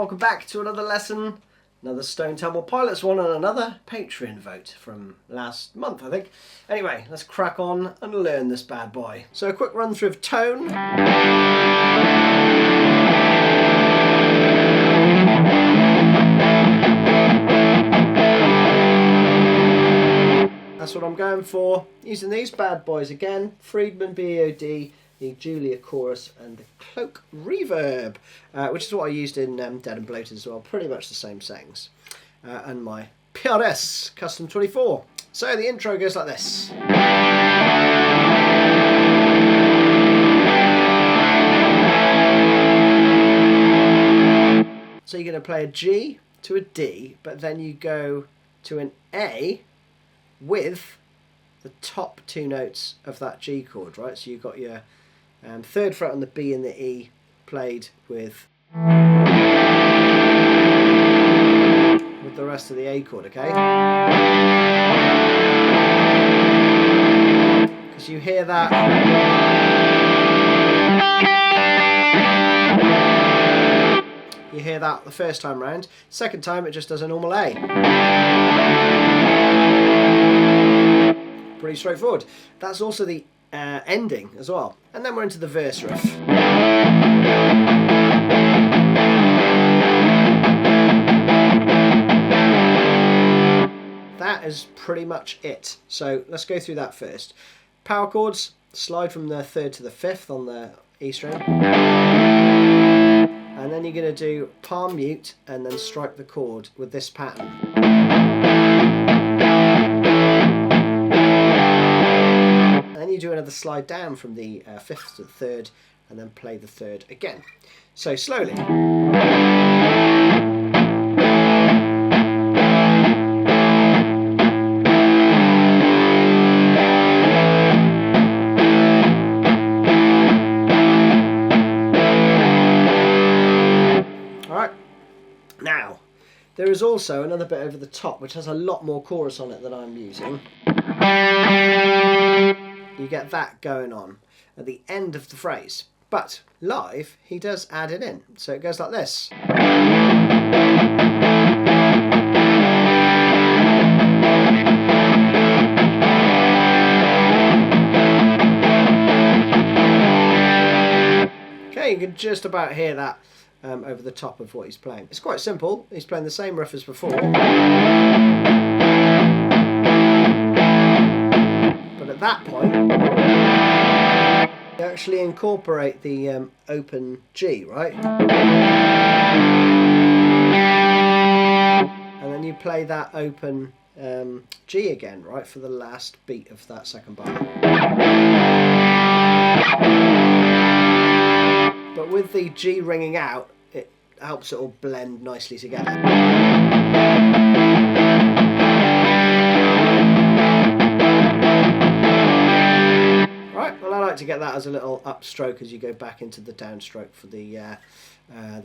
welcome back to another lesson, another Stone Temple Pilots one, and another Patreon vote from last month, I think. Anyway, let's crack on and learn this bad boy. So a quick run through of tone. That's what I'm going for. Using these bad boys again, Friedman BOD, the Julia Chorus and the Cloak Reverb, which is what I used in Dead and Bloated as well, pretty much the same settings. And my PRS Custom 24. So the intro goes like this. So you're going to play a G to a D, but then you go to an A with the top two notes of that G chord, right? So you've got your third fret on the B and the E played with the rest of the A chord, okay? Because you hear that. You hear that the first time round. Second time it just does a normal A. Pretty straightforward. That's also the ending as well. And then we're into the verse riff. That is pretty much it. So let's go through that first. Power chords, slide from the third to the fifth on the E string. And then you're going to do palm mute and then strike the chord with this pattern. And then you do another slide down from the fifth to the third and then play the third again. So slowly. Now, there is also another bit over the top which has a lot more chorus on it than I'm using. You get that going on at the end of the phrase. But live, he does add it in. So it goes like this. Okay, you can just about hear that over the top of what he's playing. It's quite simple. He's playing the same riff as before. But at that point, you actually incorporate the open G, right? And then you play that open G again, right, for the last beat of that second bar. But with the G ringing out, it helps it all blend nicely together. Right, well I like to get that as a little upstroke as you go back into the downstroke for the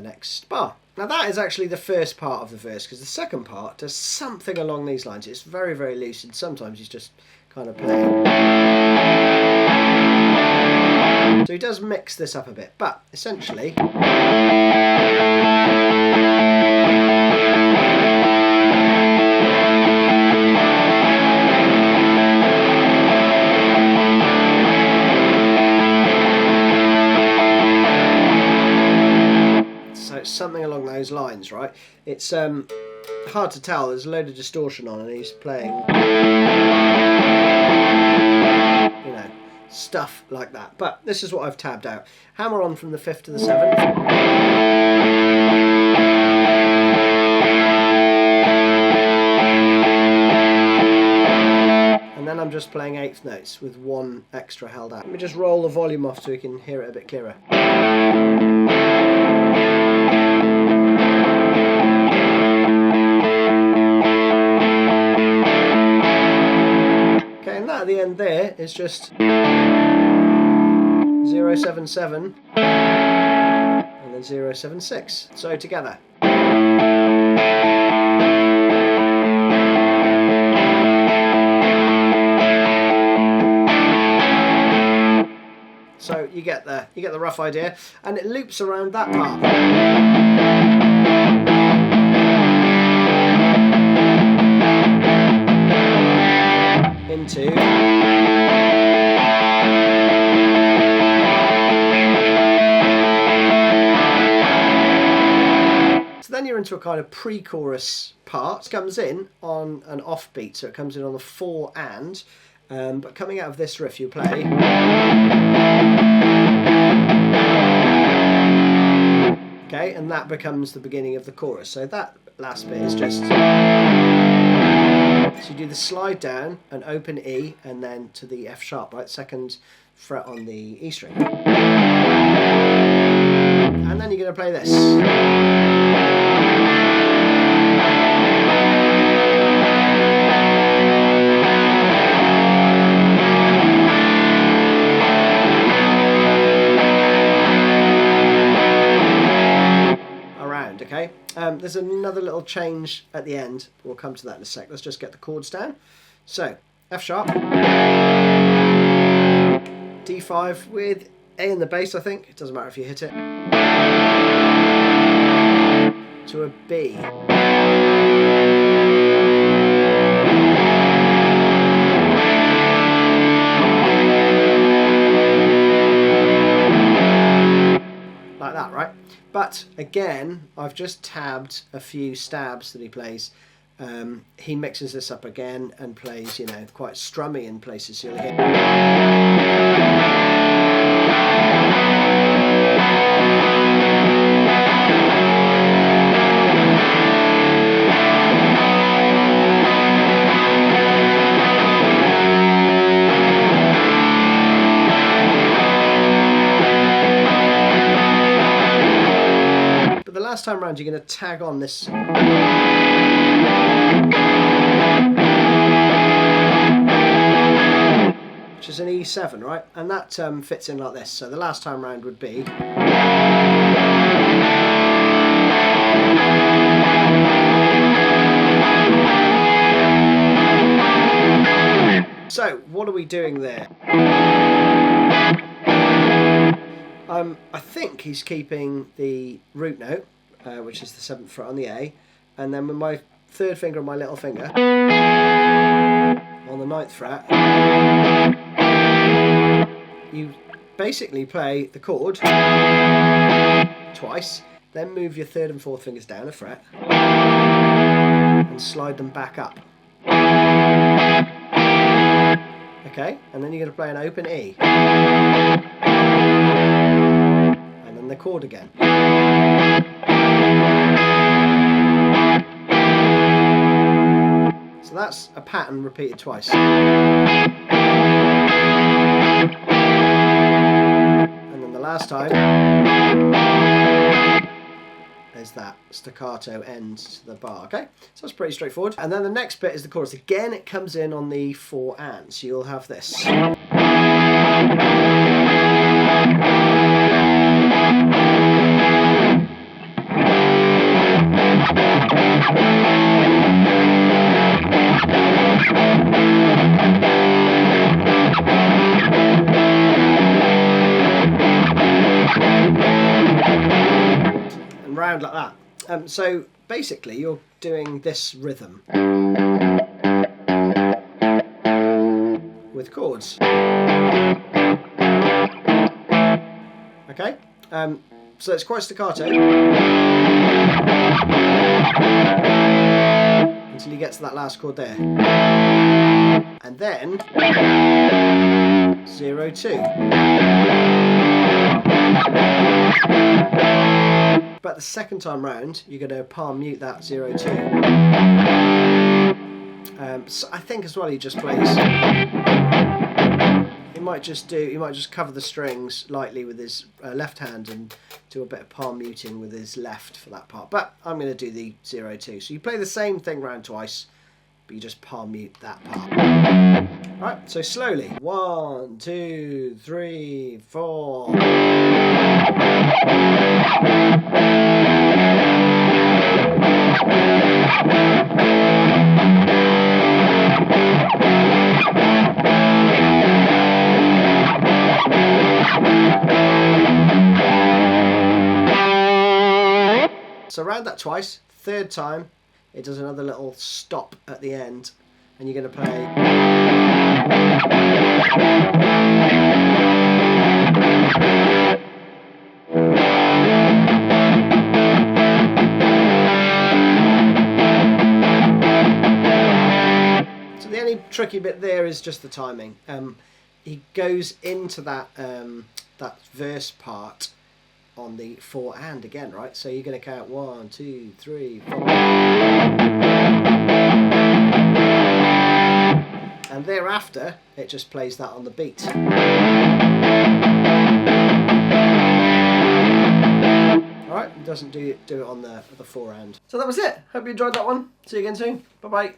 next bar. Now that is actually the first part of the verse, because the second part does something along these lines. It's very, very lucid. Sometimes he's just kind of playing. So he does mix this up a bit, but essentially so it's something along those lines, right? It's hard to tell. There's a load of distortion on and he's playing, you know, stuff like that. But this is what I've tabbed out. Hammer on from the 5th to the 7th. And then I'm just playing 8th notes with one extra held out. Let me just roll the volume off so we can hear it a bit clearer. And that at the end there is just 077 and then 076. So together. So you get the rough idea, and it loops around that part. 1, 2. So then you're into a kind of pre-chorus part. It comes in on an offbeat, so it comes in on the 4 and. But coming out of this riff, you play. Okay, and that becomes the beginning of the chorus. So that last bit is just. So you do the slide down, an open E, and then to the F sharp, right? 2nd fret on the E string. And then you're going to play this. Okay, there's another little change at the end. We'll come to that in a sec. Let's just get the chords down. So, F sharp, D5 with A in the bass, I think. It doesn't matter if you hit it. To a B. Like that, right? But again, I've just tabbed a few stabs that he plays. He mixes this up again and plays, you know, quite strummy in places. So you'll hear. Last time round, you're going to tag on this. Which is an E7, right? And that fits in like this. So the last time round would be. So, what are we doing there? I think he's keeping the root note, which is the 7th fret on the A, and then with my 3rd finger and my little finger on the 9th fret, you basically play the chord twice, then move your 3rd and 4th fingers down a fret, and slide them back up. Okay, and then you're going to play an open E. The chord again. So that's a pattern repeated twice. And then the last time is that staccato end to the bar, okay? So that's pretty straightforward. And then the next bit is the chorus. Again, it comes in on the 4 and, so you'll have this. And round like that. So basically you're doing this rhythm with chords. Okay? So it's quite staccato until you get to that last chord there. And then 0, 2. But the second time round, you're going to palm mute that 0, 2. So I think as well he just plays. He might just cover the strings lightly with his left hand and do a bit of palm muting with his left for that part. But I'm going to do the 0, 2. So you play the same thing round twice, but you just palm mute that part. Alright, so slowly. 1, 2, 3, 4. So round that twice. Third time, it does another little stop at the end, and you're going to play. tricky bit there is just the timing. He goes into that that verse part on the 4 and again, right? So you're going to count 1, 2, 3, 4. And thereafter, it just plays that on the beat. Alright, it doesn't do it on the 4 and. So that was it. Hope you enjoyed that one. See you again soon. Bye bye.